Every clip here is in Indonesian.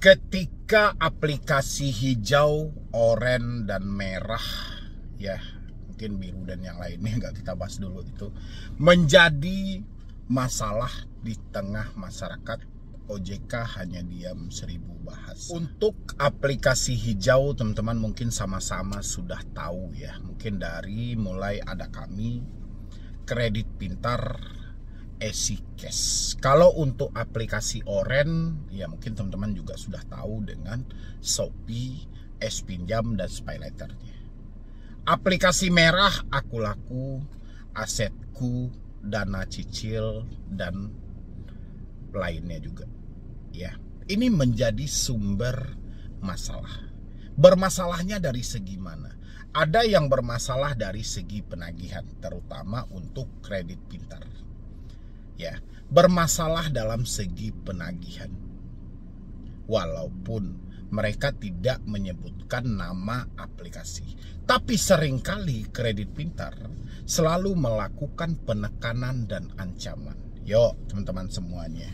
Ketika aplikasi hijau, oranye, dan merah, ya mungkin biru dan yang lainnya nggak kita bahas dulu, itu menjadi masalah di tengah masyarakat, OJK hanya diam 1000 bahasa. Untuk aplikasi hijau, teman-teman mungkin sama-sama sudah tahu ya, mungkin dari mulai ada kami, Kredit Pintar, EasyCash. Kalau untuk aplikasi oranye, ya mungkin teman-teman juga sudah tahu dengan Shopee, S-Pinjam, dan SpayLater-nya. Aplikasi merah, Aku Laku, Asetku, Dana Cicil, dan lainnya juga. Ya, ini menjadi sumber masalah. Bermasalahnya dari segi mana? Ada yang bermasalah dari segi penagihan, terutama untuk Kredit Pintar. Ya, bermasalah dalam segi penagihan. Walaupun mereka tidak menyebutkan nama aplikasi, tapi seringkali Kredit Pintar selalu melakukan penekanan dan ancaman. Yo, teman-teman semuanya,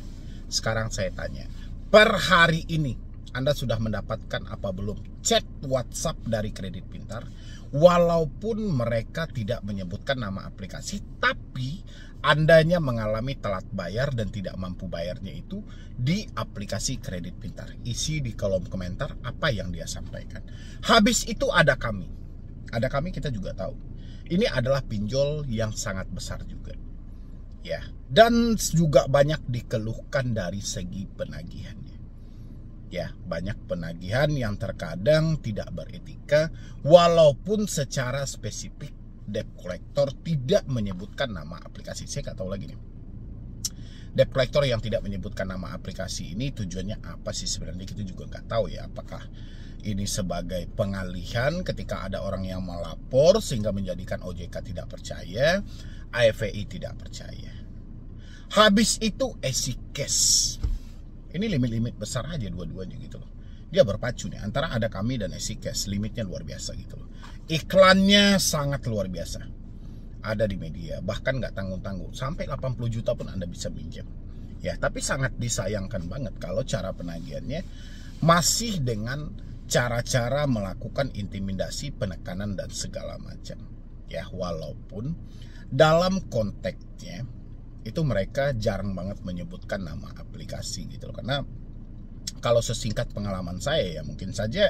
sekarang saya tanya, per hari ini Anda sudah mendapatkan apa belum chat WhatsApp dari Kredit Pintar? Walaupun mereka tidak menyebutkan nama aplikasi, tapi Andanya mengalami telat bayar dan tidak mampu bayarnya itu di aplikasi Kredit Pintar. Isi di kolom komentar apa yang dia sampaikan. Habis itu ada kami. Ada kami, kita juga tahu. Ini adalah pinjol yang sangat besar juga. Ya, dan juga banyak dikeluhkan dari segi penagihannya. Ya, banyak penagihan yang terkadang tidak beretika, walaupun secara spesifik debt collector tidak menyebutkan nama aplikasi. Saya nggak tahu lagi nih, debt collector yang tidak menyebutkan nama aplikasi ini tujuannya apa sih sebenarnya, kita juga nggak tahu ya. Apakah ini sebagai pengalihan ketika ada orang yang melapor sehingga menjadikan OJK tidak percaya, AFVI tidak percaya. Habis itu EasyCash. Ini limit-limit besar aja dua-duanya gitu loh. Dia berpacu nih antara ada kami dan EasyCash, limitnya luar biasa gitu loh. Iklannya sangat luar biasa. Ada di media, bahkan nggak tanggung-tanggung. Sampai 80 juta pun Anda bisa pinjam. Ya, tapi sangat disayangkan banget kalau cara penagihannya masih dengan cara-cara melakukan intimidasi, penekanan, dan segala macam. Ya, walaupun dalam konteksnya itu mereka jarang banget menyebutkan nama aplikasi gitu loh. Karena kalau sesingkat pengalaman saya ya, mungkin saja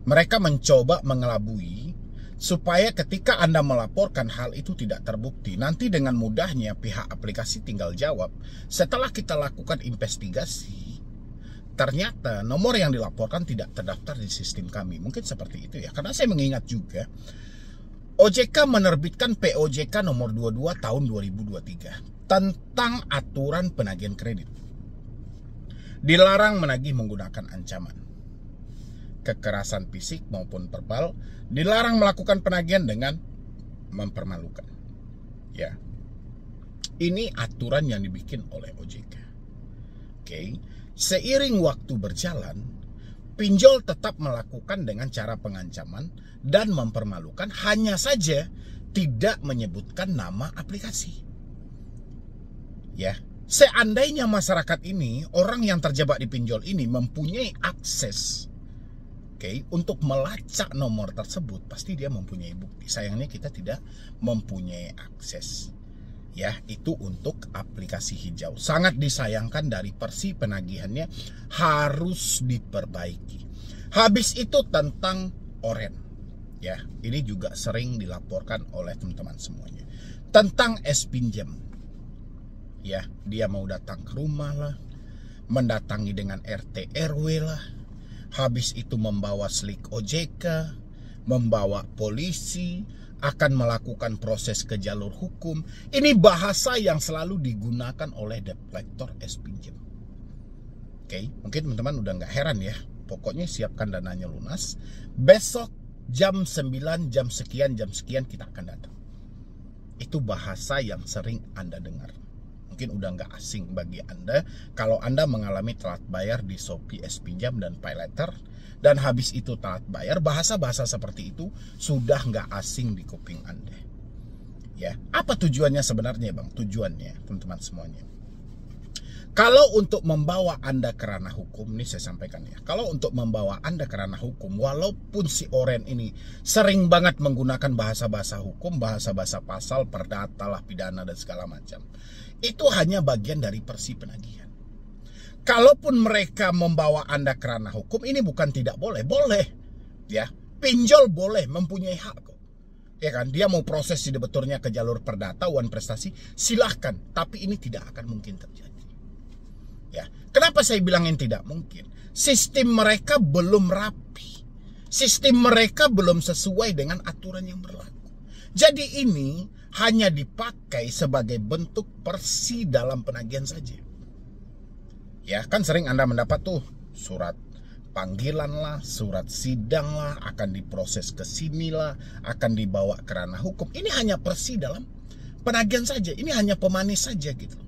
mereka mencoba mengelabui supaya ketika Anda melaporkan hal itu tidak terbukti. Nanti dengan mudahnya pihak aplikasi tinggal jawab, setelah kita lakukan investigasi, ternyata nomor yang dilaporkan tidak terdaftar di sistem kami. Mungkin seperti itu ya. Karena saya mengingat juga OJK menerbitkan POJK nomor 22 tahun 2023 tentang aturan penagihan kredit. Dilarang menagih menggunakan ancaman, kekerasan fisik maupun verbal, dilarang melakukan penagihan dengan mempermalukan. Ya, ini aturan yang dibikin oleh OJK. Oke, seiring waktu berjalan, pinjol tetap melakukan dengan cara pengancaman dan mempermalukan, hanya saja tidak menyebutkan nama aplikasi. Ya, seandainya masyarakat ini, orang yang terjebak di pinjol ini mempunyai akses, untuk melacak nomor tersebut, pasti dia mempunyai bukti. Sayangnya kita tidak mempunyai akses. Ya, itu untuk aplikasi hijau. Sangat disayangkan, dari versi penagihannya harus diperbaiki. Habis itu tentang oranye. Ya, ini juga sering dilaporkan oleh teman-teman semuanya. Tentang S-Pinjam. Ya, dia mau datang ke rumah lah, mendatangi dengan RT RW lah, habis itu membawa slik OJK, membawa polisi, akan melakukan proses ke jalur hukum. Ini bahasa yang selalu digunakan oleh debt collector S-Pinjam. Oke, mungkin teman-teman udah nggak heran ya. Pokoknya siapkan dananya lunas. Besok jam 9, jam sekian kita akan datang. Itu bahasa yang sering Anda dengar. Mungkin udah nggak asing bagi Anda kalau Anda mengalami telat bayar di Shopee, S-Pinjam, dan PayLater, dan habis itu telat bayar. Bahasa-bahasa seperti itu sudah nggak asing di kuping Anda. Ya, apa tujuannya sebenarnya, Bang? Tujuannya, teman-teman semuanya, Kalau untuk membawa Anda ke ranah hukum, ini saya sampaikan ya. Kalau untuk membawa Anda ke ranah hukum, walaupun si Oren ini sering banget menggunakan bahasa-bahasa hukum, bahasa-bahasa pasal, perdata lah, pidana dan segala macam, itu hanya bagian dari persi penagihan. Kalaupun mereka membawa Anda ke ranah hukum, ini bukan tidak boleh, boleh, ya. Pinjol boleh, mempunyai hak kok. Ya kan, dia mau proses di debeturnya ke jalur perdata, wan prestasi, silahkan. Tapi ini tidak akan mungkin terjadi. Ya, kenapa saya bilangin tidak mungkin? Sistem mereka belum rapi. Sistem mereka belum sesuai dengan aturan yang berlaku. Jadi ini hanya dipakai sebagai bentuk persi dalam penagihan saja. Ya, kan sering Anda mendapat tuh surat panggilan lah, surat sidang lah, akan diproses ke sini lah, akan dibawa ke ranah hukum. Ini hanya persi dalam penagihan saja. Ini hanya pemanis saja gitu.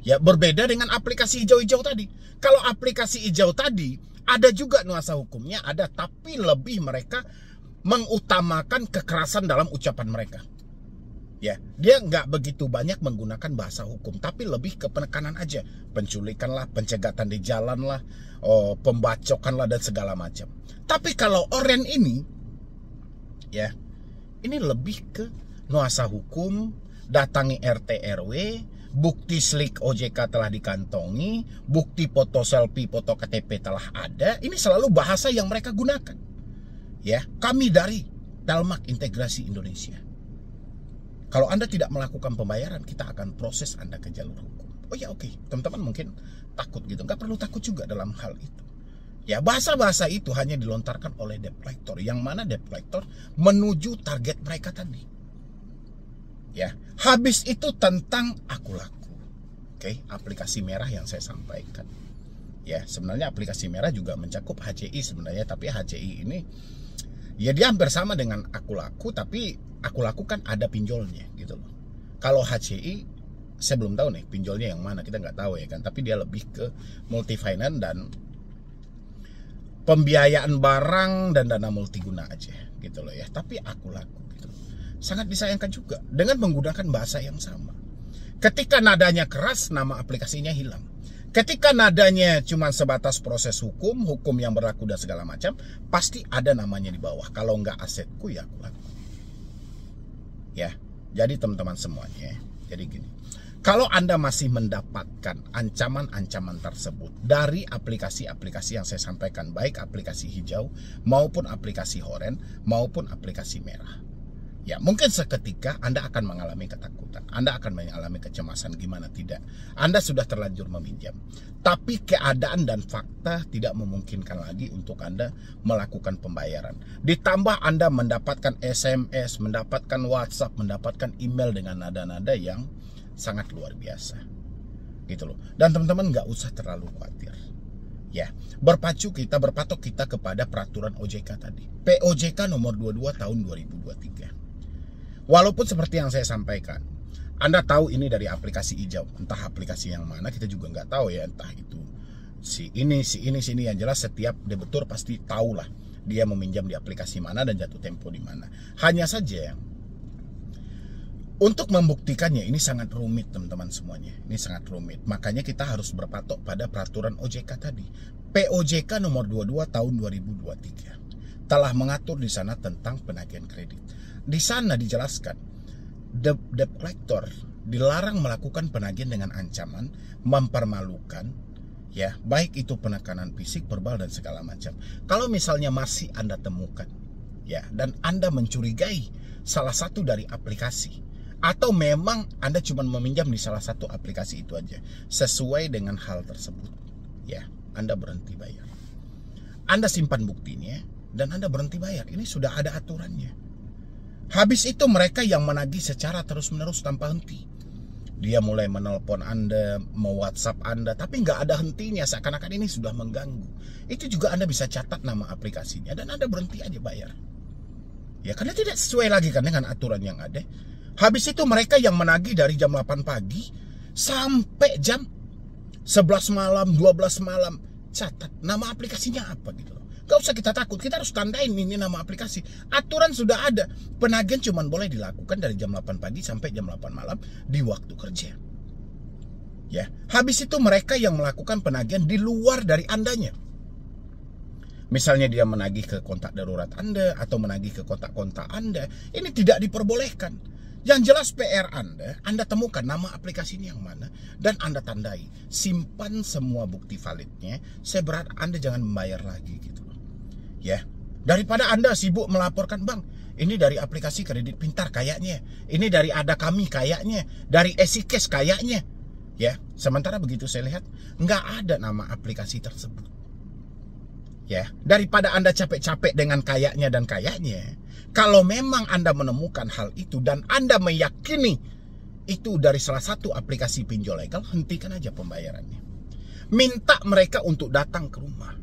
Ya, berbeda dengan aplikasi hijau-hijau tadi. Kalau aplikasi hijau tadi ada juga nuansa hukumnya, ada, tapi lebih mereka mengutamakan kekerasan dalam ucapan mereka. Ya, dia nggak begitu banyak menggunakan bahasa hukum, tapi lebih ke penekanan aja, penculikan lah, pencegatan di jalan lah, pembacokan lah dan segala macam. Tapi kalau Oren ini, ya, ini lebih ke nuansa hukum, datangi RT RW. Bukti slik OJK telah dikantongi, bukti foto selfie, foto KTP telah ada. Ini selalu bahasa yang mereka gunakan. Ya, kami dari Telmak Integrasi Indonesia. Kalau Anda tidak melakukan pembayaran, kita akan proses Anda ke jalur hukum. Oh ya, oke. Teman-teman mungkin takut gitu. Nggak perlu takut juga dalam hal itu. Ya, bahasa-bahasa itu hanya dilontarkan oleh debt collector. Yang mana debt collector menuju target mereka tadi. Ya, habis itu tentang aku laku. Oke, aplikasi merah yang saya sampaikan. Ya, sebenarnya aplikasi merah juga mencakup HCI sebenarnya, tapi HCI ini ya dia hampir sama dengan aku laku, tapi aku laku kan ada pinjolnya gitu loh. Kalau HCI saya belum tahu nih pinjolnya yang mana, kita nggak tahu ya kan, tapi dia lebih ke multi finance dan pembiayaan barang dan dana multiguna aja gitu loh ya. Tapi aku laku sangat disayangkan juga dengan menggunakan bahasa yang sama. Ketika nadanya keras, nama aplikasinya hilang. Ketika nadanya cuma sebatas proses hukum yang berlaku dan segala macam, pasti ada namanya di bawah. Kalau nggak asetku ya aku laku. Ya, jadi teman-teman semuanya, jadi gini. Kalau Anda masih mendapatkan ancaman-ancaman tersebut dari aplikasi-aplikasi yang saya sampaikan, baik aplikasi hijau maupun aplikasi Oren maupun aplikasi merah, ya, mungkin seketika Anda akan mengalami ketakutan, Anda akan mengalami kecemasan, gimana tidak. Anda sudah terlanjur meminjam, tapi keadaan dan fakta tidak memungkinkan lagi untuk Anda melakukan pembayaran. Ditambah Anda mendapatkan SMS, mendapatkan WhatsApp, mendapatkan email dengan nada-nada yang sangat luar biasa, gitu loh. Dan teman-teman nggak usah terlalu khawatir. Ya, berpatok kita kepada peraturan OJK tadi, POJK nomor 22 tahun 2023. Walaupun seperti yang saya sampaikan, Anda tahu ini dari aplikasi hijau, entah aplikasi yang mana kita juga nggak tahu ya, entah itu si ini, yang jelas setiap debitur pasti tahulah dia meminjam di aplikasi mana dan jatuh tempo di mana. Hanya saja untuk membuktikannya ini sangat rumit teman-teman semuanya, ini sangat rumit. Makanya kita harus berpatok pada peraturan OJK tadi, POJK nomor 22 tahun 2023 telah mengatur di sana tentang penagihan kredit. Di sana dijelaskan, debt collector dilarang melakukan penagihan dengan ancaman, mempermalukan, ya, baik itu penekanan fisik, verbal dan segala macam. Kalau misalnya masih Anda temukan, ya, dan Anda mencurigai salah satu dari aplikasi, atau memang Anda cuma meminjam di salah satu aplikasi itu aja, sesuai dengan hal tersebut, ya, Anda berhenti bayar. Anda simpan buktinya dan Anda berhenti bayar. Ini sudah ada aturannya. Habis itu mereka yang menagih secara terus-menerus tanpa henti. Dia mulai menelpon Anda, me-WhatsApp Anda, tapi nggak ada hentinya, seakan-akan ini sudah mengganggu. Itu juga Anda bisa catat nama aplikasinya dan Anda berhenti aja bayar. Ya, karena tidak sesuai lagi kan dengan aturan yang ada. Habis itu mereka yang menagih dari jam 8 pagi sampai jam 11 malam, 12 malam. Catat nama aplikasinya apa gitu loh. Gak usah kita takut, kita harus tandain ini nama aplikasi. Aturan sudah ada. Penagihan cuma boleh dilakukan dari jam 8 pagi sampai jam 8 malam di waktu kerja. Ya, habis itu mereka yang melakukan penagihan di luar dari Andanya. Misalnya dia menagih ke kontak darurat Anda atau menagih ke kontak-kontak Anda, ini tidak diperbolehkan. Yang jelas PR Anda temukan nama aplikasi ini yang mana dan Anda tandai, simpan semua bukti validnya. Saya berharap Anda jangan membayar lagi gitu loh. Ya, daripada Anda sibuk melaporkan, "Bang, ini dari aplikasi Kredit Pintar kayaknya, ini dari Ada Kami kayaknya, dari EasyCash kayaknya." Ya, sementara begitu saya lihat nggak ada nama aplikasi tersebut. Ya, daripada Anda capek-capek dengan kayaknya dan kayaknya, kalau memang Anda menemukan hal itu dan Anda meyakini itu dari salah satu aplikasi pinjol legal, hentikan aja pembayarannya. Minta mereka untuk datang ke rumah.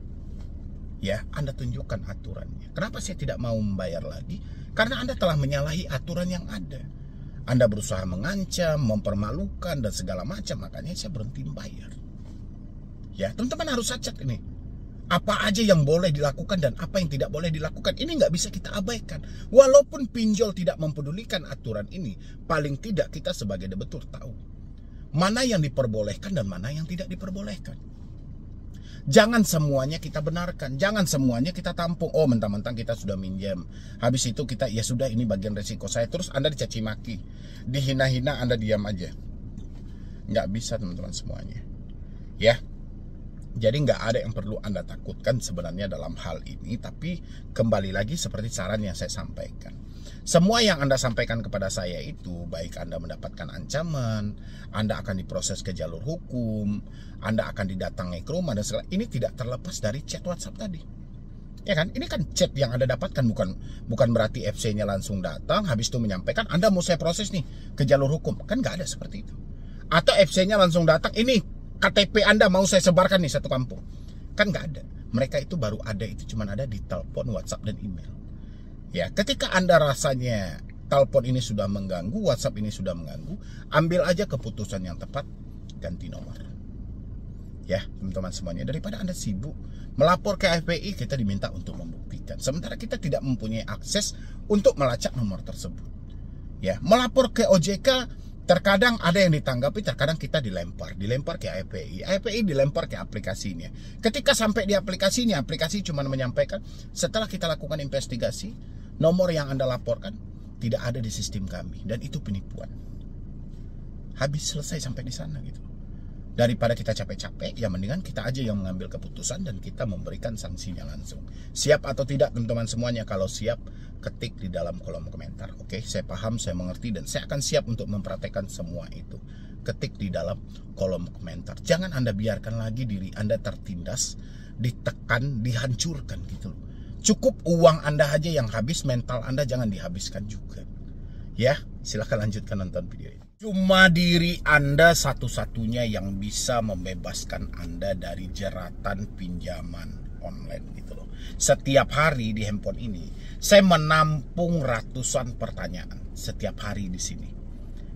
Ya, Anda tunjukkan aturannya. Kenapa saya tidak mau membayar lagi? Karena Anda telah menyalahi aturan yang ada. Anda berusaha mengancam, mempermalukan, dan segala macam. Makanya saya berhenti membayar. Ya, teman-teman harus cacat ini. Apa aja yang boleh dilakukan dan apa yang tidak boleh dilakukan. Ini nggak bisa kita abaikan. Walaupun pinjol tidak mempedulikan aturan ini, paling tidak kita sebagai debitur tahu mana yang diperbolehkan dan mana yang tidak diperbolehkan. Jangan semuanya kita benarkan, jangan semuanya kita tampung. Oh, mentang-mentang kita sudah minjam, habis itu kita, ya sudah, ini bagian resiko saya. Terus Anda dicaci maki, dihina-hina, Anda diam aja. Nggak bisa, teman-teman semuanya. Ya, jadi nggak ada yang perlu Anda takutkan sebenarnya dalam hal ini. Tapi kembali lagi seperti saran yang saya sampaikan, semua yang Anda sampaikan kepada saya itu, baik Anda mendapatkan ancaman, Anda akan diproses ke jalur hukum, Anda akan didatangi ke rumah dan segala, ini tidak terlepas dari chat WhatsApp tadi. Ya kan? Ini kan chat yang Anda dapatkan, bukan berarti FC-nya langsung datang habis itu menyampaikan Anda mau saya proses nih ke jalur hukum. Kan nggak ada seperti itu. Atau FC-nya langsung datang, ini KTP Anda mau saya sebarkan nih satu kampung. Kan nggak ada. Mereka itu baru ada, itu cuma ada di telepon, WhatsApp, dan email. Ya, ketika Anda rasanya telepon ini sudah mengganggu, WhatsApp ini sudah mengganggu, ambil aja keputusan yang tepat, ganti nomor. Ya, teman-teman semuanya, daripada Anda sibuk melapor ke FPI, kita diminta untuk membuktikan. Sementara kita tidak mempunyai akses untuk melacak nomor tersebut. Ya, melapor ke OJK, terkadang ada yang ditanggapi, terkadang kita dilempar ke FPI dilempar ke aplikasinya. Ketika sampai di aplikasinya, aplikasi cuma menyampaikan, setelah kita lakukan investigasi, nomor yang Anda laporkan tidak ada di sistem kami, dan itu penipuan. Habis, selesai sampai di sana gitu. Daripada kita capek-capek, ya mendingan kita aja yang mengambil keputusan dan kita memberikan sanksinya langsung. Siap atau tidak teman-teman semuanya? Kalau siap, ketik di dalam kolom komentar. Oke, saya paham, saya mengerti, dan saya akan siap untuk mempraktekkan semua itu. Ketik di dalam kolom komentar. Jangan Anda biarkan lagi diri Anda tertindas, ditekan, dihancurkan gitu loh. Cukup uang Anda aja yang habis, mental Anda jangan dihabiskan juga. Ya, silahkan lanjutkan nonton video ini. Cuma diri Anda satu-satunya yang bisa membebaskan Anda dari jeratan pinjaman online gitu loh. Setiap hari di handphone ini saya menampung ratusan pertanyaan setiap hari di sini.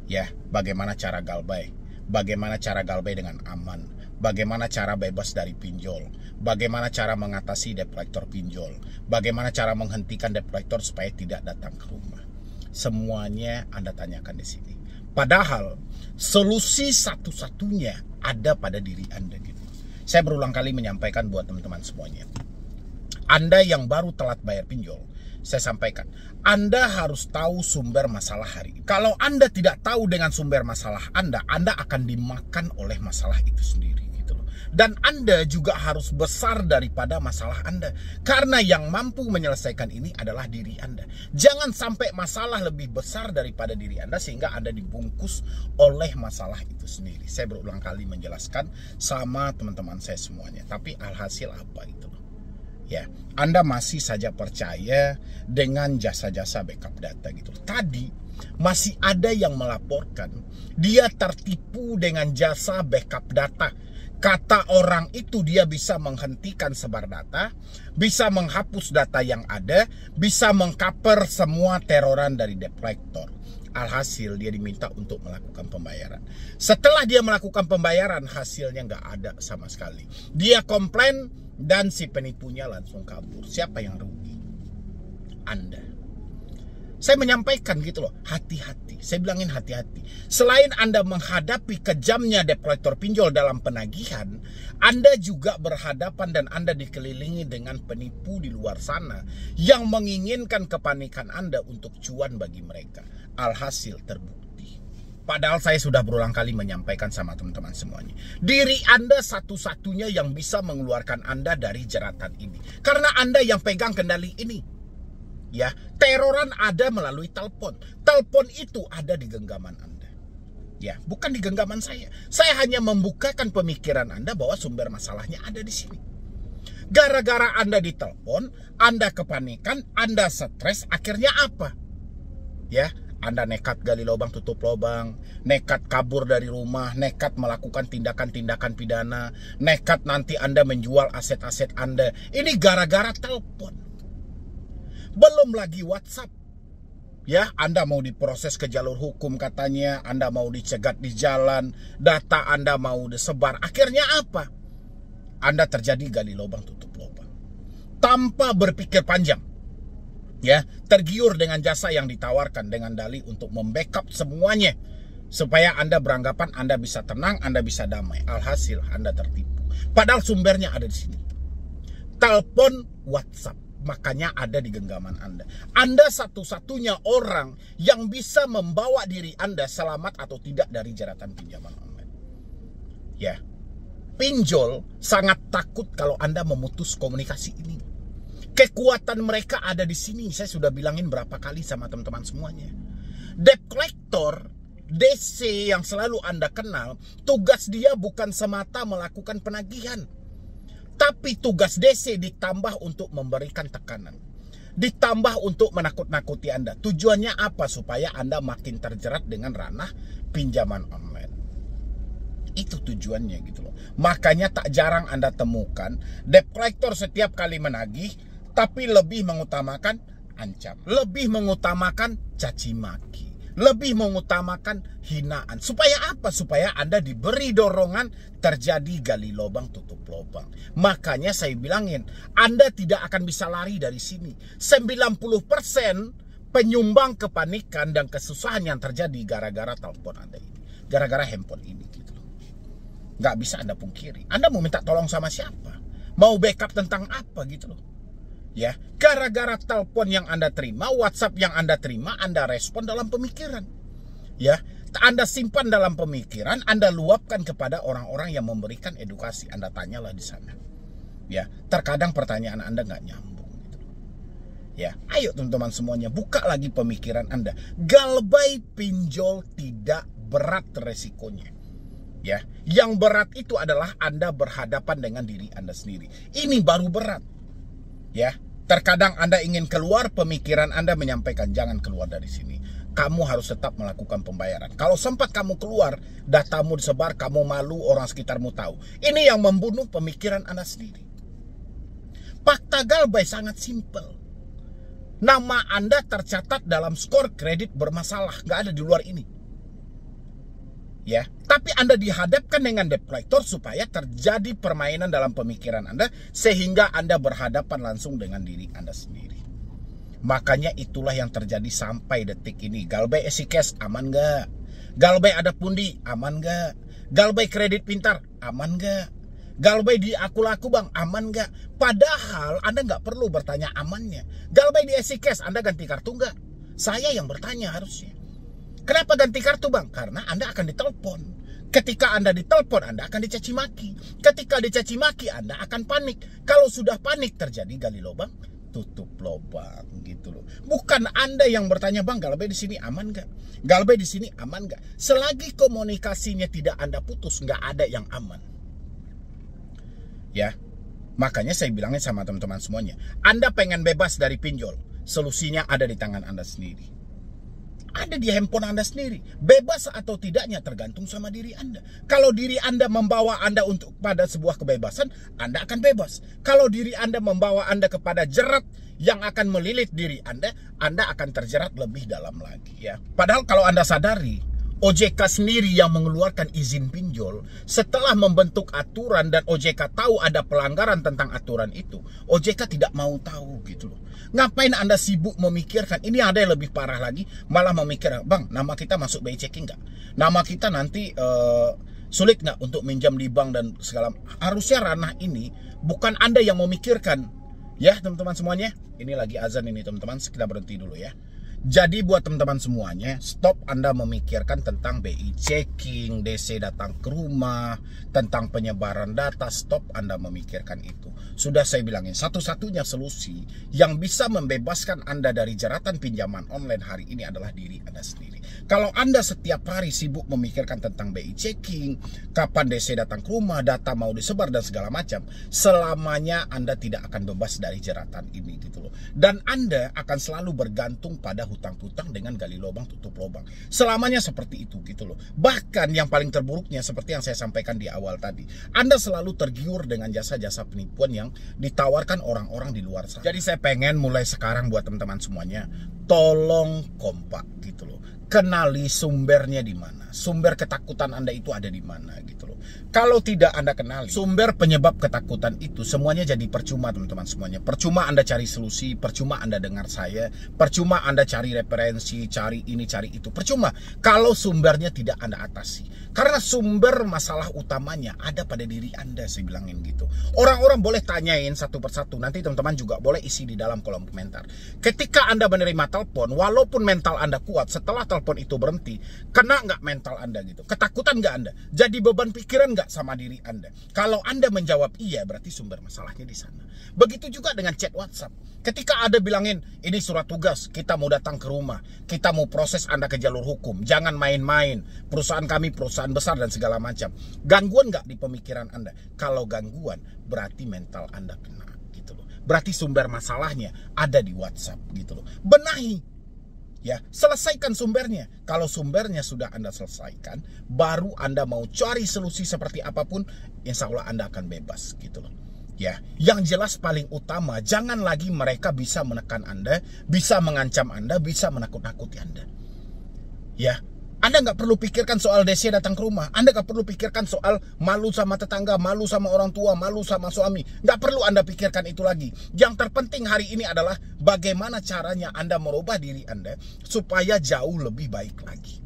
Ya, bagaimana cara galbay? Bagaimana cara galbay dengan aman? Bagaimana cara bebas dari pinjol? Bagaimana cara mengatasi debt collector pinjol? Bagaimana cara menghentikan debt collector supaya tidak datang ke rumah? Semuanya Anda tanyakan di sini. Padahal solusi satu-satunya ada pada diri Anda gitu. Saya berulang kali menyampaikan buat teman-teman semuanya. Anda yang baru telat bayar pinjol, saya sampaikan, Anda harus tahu sumber masalah hari ini. Kalau Anda tidak tahu dengan sumber masalah Anda akan dimakan oleh masalah itu sendiri gitu loh. Dan Anda juga harus besar daripada masalah Anda. Karena yang mampu menyelesaikan ini adalah diri Anda. Jangan sampai masalah lebih besar daripada diri Anda sehingga Anda dibungkus oleh masalah itu sendiri. Saya berulang kali menjelaskan sama teman-teman saya semuanya. Tapi alhasil apa itu loh? Ya, Anda masih saja percaya dengan jasa-jasa backup data gitu. Tadi masih ada yang melaporkan dia tertipu dengan jasa backup data. Kata orang itu dia bisa menghentikan sebar data, bisa menghapus data yang ada, bisa mengcover semua teroran dari debt collector. Alhasil dia diminta untuk melakukan pembayaran. Setelah dia melakukan pembayaran, hasilnya nggak ada sama sekali. Dia komplain dan si penipunya langsung kabur. Siapa yang rugi? Anda. Saya menyampaikan gitu loh, hati-hati. Saya bilangin hati-hati. Selain Anda menghadapi kejamnya debt collector pinjol dalam penagihan, Anda juga berhadapan dan Anda dikelilingi dengan penipu di luar sana yang menginginkan kepanikan Anda untuk cuan bagi mereka. Alhasil terbukti. Padahal saya sudah berulang kali menyampaikan sama teman-teman semuanya. Diri Anda satu-satunya yang bisa mengeluarkan Anda dari jeratan ini. Karena Anda yang pegang kendali ini. Ya, teroran ada melalui telepon. Telepon itu ada di genggaman Anda. Ya, bukan di genggaman saya. Saya hanya membukakan pemikiran Anda bahwa sumber masalahnya ada di sini. Gara-gara Anda ditelepon, Anda kepanikan, Anda stres, akhirnya apa? Ya, Anda nekat gali lubang tutup lubang, nekat kabur dari rumah, nekat melakukan tindakan-tindakan pidana, nekat nanti Anda menjual aset-aset Anda. Ini gara-gara telepon. Belum lagi WhatsApp. Ya, Anda mau diproses ke jalur hukum katanya, Anda mau dicegat di jalan, data Anda mau disebar. Akhirnya apa? Anda terjadi gali lubang tutup lubang. Tanpa berpikir panjang. Ya, tergiur dengan jasa yang ditawarkan dengan dalih untuk membackup semuanya supaya Anda beranggapan Anda bisa tenang, Anda bisa damai. Alhasil Anda tertipu. Padahal sumbernya ada di sini. Telepon, WhatsApp. Makanya ada di genggaman Anda. Anda satu-satunya orang yang bisa membawa diri Anda selamat atau tidak dari jeratan pinjaman online. Ya, pinjol sangat takut kalau Anda memutus komunikasi ini. Kekuatan mereka ada di sini. Saya sudah bilangin berapa kali sama teman-teman semuanya. Debt collector, DC yang selalu Anda kenal, tugas dia bukan semata melakukan penagihan. Tapi tugas DC ditambah untuk memberikan tekanan. Ditambah untuk menakut-nakuti Anda. Tujuannya apa? Supaya Anda makin terjerat dengan ranah pinjaman online. Itu tujuannya gitu loh. Makanya tak jarang Anda temukan debt collector setiap kali menagih, tapi lebih mengutamakan ancam. Lebih mengutamakan caci maki. Lebih mengutamakan hinaan. Supaya apa? Supaya Anda diberi dorongan terjadi gali lubang tutup lubang. Makanya saya bilangin, Anda tidak akan bisa lari dari sini. 90% penyumbang kepanikan dan kesusahan yang terjadi gara-gara telepon Anda ini. Gara-gara handphone ini gitu loh. Nggak bisa Anda pungkiri. Anda mau minta tolong sama siapa? Mau backup tentang apa gitu loh. Ya, gara-gara telepon yang Anda terima, WhatsApp yang Anda terima, Anda respon dalam pemikiran. Ya, Anda simpan dalam pemikiran, Anda luapkan kepada orang-orang yang memberikan edukasi. Anda tanyalah di sana. Ya, terkadang pertanyaan Anda nggak nyambung. Gitu. Ya, ayo teman-teman semuanya, buka lagi pemikiran Anda. Galbay pinjol tidak berat resikonya. Ya, yang berat itu adalah Anda berhadapan dengan diri Anda sendiri. Ini baru berat. Ya, terkadang Anda ingin keluar, pemikiran Anda menyampaikan jangan keluar dari sini. Kamu harus tetap melakukan pembayaran. Kalau sempat kamu keluar, datamu disebar, kamu malu, orang sekitarmu tahu. Ini yang membunuh pemikiran Anda sendiri. Fakta Galbay sangat simpel. Nama Anda tercatat dalam skor kredit bermasalah, nggak ada di luar ini. Ya, tapi Anda dihadapkan dengan debt collector supaya terjadi permainan dalam pemikiran Anda sehingga Anda berhadapan langsung dengan diri Anda sendiri. Makanya itulah yang terjadi sampai detik ini. Galbay Easy Cash aman nggak? Galbay ada pundi aman nggak? Galbay kredit pintar aman nggak? Galbay di aku laku bang aman nggak? Padahal Anda nggak perlu bertanya amannya. Galbay di Easy Cash Anda ganti kartu nggak? Saya yang bertanya harusnya. Kenapa ganti kartu bang? Karena Anda akan ditelepon. Ketika Anda ditelepon, Anda akan dicaci maki. Ketika dicaci maki, Anda akan panik. Kalau sudah panik, terjadi gali lubang, tutup lubang gitu loh. Bukan Anda yang bertanya, bang, Galbay di sini aman nggak? Galbay di sini aman nggak? Selagi komunikasinya tidak Anda putus, nggak ada yang aman. Ya, makanya saya bilangnya sama teman-teman semuanya. Anda pengen bebas dari pinjol, solusinya ada di tangan Anda sendiri. Ada di handphone Anda sendiri. Bebas atau tidaknya tergantung sama diri Anda. Kalau diri Anda membawa Anda untuk pada sebuah kebebasan, Anda akan bebas. Kalau diri Anda membawa Anda kepada jerat yang akan melilit diri Anda akan terjerat lebih dalam lagi ya. Padahal kalau Anda sadari, OJK sendiri yang mengeluarkan izin pinjol. Setelah membentuk aturan dan OJK tahu ada pelanggaran tentang aturan itu, OJK tidak mau tahu gitu loh. Ngapain Anda sibuk memikirkan? Ini ada yang lebih parah lagi, malah memikirkan, bang, nama kita masuk BI checking nggak? Nama kita nanti sulit nggak untuk minjam di bank dan segala. Harusnya ranah ini bukan Anda yang memikirkan. Ya teman-teman semuanya, ini lagi azan ini teman-teman, kita berhenti dulu ya. Jadi buat teman-teman semuanya, stop Anda memikirkan tentang BI checking, DC datang ke rumah, tentang penyebaran data, stop Anda memikirkan itu. Sudah saya bilangin, satu-satunya solusi yang bisa membebaskan Anda dari jeratan pinjaman online hari ini adalah diri Anda sendiri. Kalau Anda setiap hari sibuk memikirkan tentang BI checking, kapan DC datang ke rumah, data mau disebar dan segala macam, selamanya Anda tidak akan bebas dari jeratan ini gitu loh. Dan Anda akan selalu bergantung pada hutang piutang dengan gali lubang tutup lubang. Selamanya seperti itu gitu loh. Bahkan yang paling terburuknya seperti yang saya sampaikan di awal tadi, Anda selalu tergiur dengan jasa-jasa penipuan yang ditawarkan orang-orang di luar sana. Jadi saya pengen mulai sekarang buat teman-teman semuanya, tolong kompak gitu loh. Kenali sumbernya di mana. Sumber ketakutan Anda itu ada di mana gitu loh. Kalau tidak Anda kenali sumber penyebab ketakutan itu, semuanya jadi percuma teman-teman semuanya. Percuma Anda cari solusi, percuma Anda dengar saya, percuma Anda cari referensi, cari ini, cari itu. Percuma kalau sumbernya tidak Anda atasi. Karena sumber masalah utamanya ada pada diri Anda, saya bilangin gitu. Orang-orang boleh tanyain satu persatu, nanti teman-teman juga boleh isi di dalam kolom komentar. Ketika Anda menerima telepon, walaupun mental Anda kuat, setelah telepon itu berhenti, kena nggak mental Anda gitu? Ketakutan nggak Anda? Jadi beban pikiran nggak sama diri Anda? Kalau Anda menjawab iya, berarti sumber masalahnya di sana. Begitu juga dengan chat WhatsApp. Ketika Anda bilangin, ini surat tugas, kita mau datang ke rumah, kita mau proses Anda ke jalur hukum, jangan main-main, perusahaan kami perusahaan besar dan segala macam. Gangguan nggak di pemikiran Anda? Kalau gangguan, berarti mental Anda kena gitu loh. Berarti sumber masalahnya ada di WhatsApp gitu loh. Benahi. Ya, selesaikan sumbernya. Kalau sumbernya sudah Anda selesaikan, baru Anda mau cari solusi seperti apapun, insya Allah Anda akan bebas gitu loh. Ya, yang jelas paling utama, jangan lagi mereka bisa menekan Anda, bisa mengancam Anda, bisa menakut-nakuti Anda. Ya, Anda nggak perlu pikirkan soal DC datang ke rumah. Anda nggak perlu pikirkan soal malu sama tetangga, malu sama orang tua, malu sama suami. Nggak perlu Anda pikirkan itu lagi. Yang terpenting hari ini adalah bagaimana caranya Anda merubah diri Anda supaya jauh lebih baik lagi.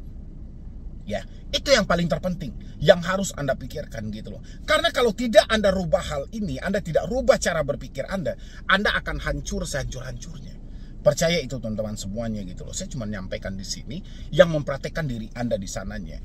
Ya, itu yang paling terpenting, yang harus Anda pikirkan gitu loh. Karena kalau tidak Anda rubah hal ini, Anda tidak rubah cara berpikir Anda akan hancur sehancur-hancurnya. Percaya itu teman-teman semuanya gitu loh. Saya cuma nyampaikan di sini yang mempraktekkan diri Anda di sananya.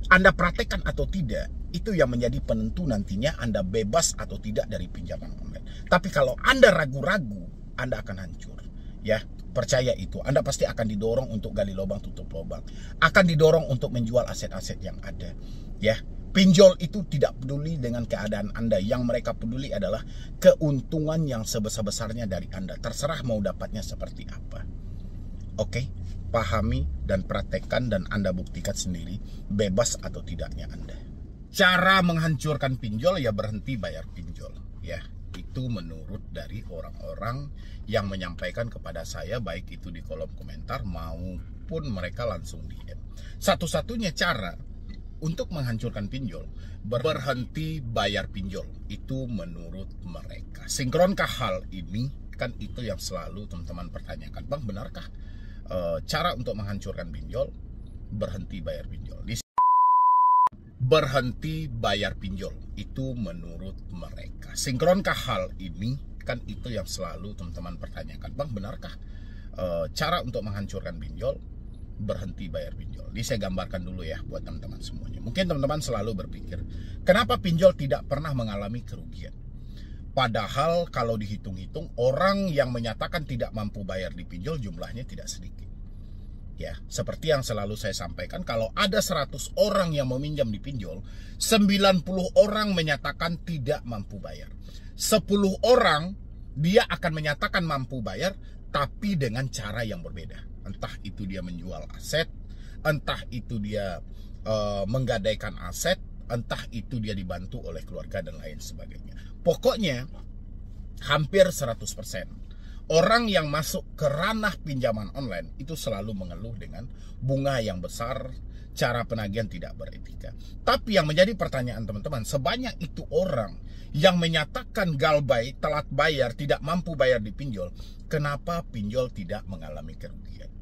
Anda praktekkan atau tidak, itu yang menjadi penentu nantinya Anda bebas atau tidak dari pinjaman online. Tapi kalau Anda ragu-ragu, Anda akan hancur. Ya, percaya itu. Anda pasti akan didorong untuk gali lubang tutup lubang. Akan didorong untuk menjual aset-aset yang ada. Ya. Pinjol itu tidak peduli dengan keadaan Anda. Yang mereka peduli adalah keuntungan yang sebesar-besarnya dari Anda. Terserah mau dapatnya seperti apa. Oke, pahami dan praktekkan dan Anda buktikan sendiri bebas atau tidaknya Anda. Cara menghancurkan pinjol ya berhenti bayar pinjol. Ya, itu menurut dari orang-orang yang menyampaikan kepada saya, baik itu di kolom komentar maupun mereka langsung DM. Satu-satunya cara untuk menghancurkan pinjol, berhenti bayar pinjol. Itu menurut mereka. Sinkronkah hal ini? Kan itu yang selalu teman-teman pertanyakan. Bang, benarkah cara untuk menghancurkan pinjol, berhenti bayar pinjol? Berhenti bayar pinjol. Itu menurut mereka. Sinkronkah hal ini? Kan itu yang selalu teman-teman pertanyakan. Bang, benarkah cara untuk menghancurkan pinjol, berhenti bayar pinjol? Ini saya gambarkan dulu ya buat teman-teman semuanya. Mungkin teman-teman selalu berpikir, kenapa pinjol tidak pernah mengalami kerugian? Padahal kalau dihitung-hitung, orang yang menyatakan tidak mampu bayar di pinjol jumlahnya tidak sedikit. Ya, seperti yang selalu saya sampaikan, kalau ada 100 orang yang meminjam di pinjol, 90 orang menyatakan tidak mampu bayar. 10 orang dia akan menyatakan mampu bayar, tapi dengan cara yang berbeda. Entah itu dia menjual aset, entah itu dia menggadaikan aset, entah itu dia dibantu oleh keluarga dan lain sebagainya. Pokoknya hampir 100% orang yang masuk ke ranah pinjaman online itu selalu mengeluh dengan bunga yang besar, cara penagihan tidak beretika. Tapi yang menjadi pertanyaan teman-teman, sebanyak itu orang yang menyatakan galbay, telat bayar, tidak mampu bayar di pinjol, kenapa pinjol tidak mengalami kerugian?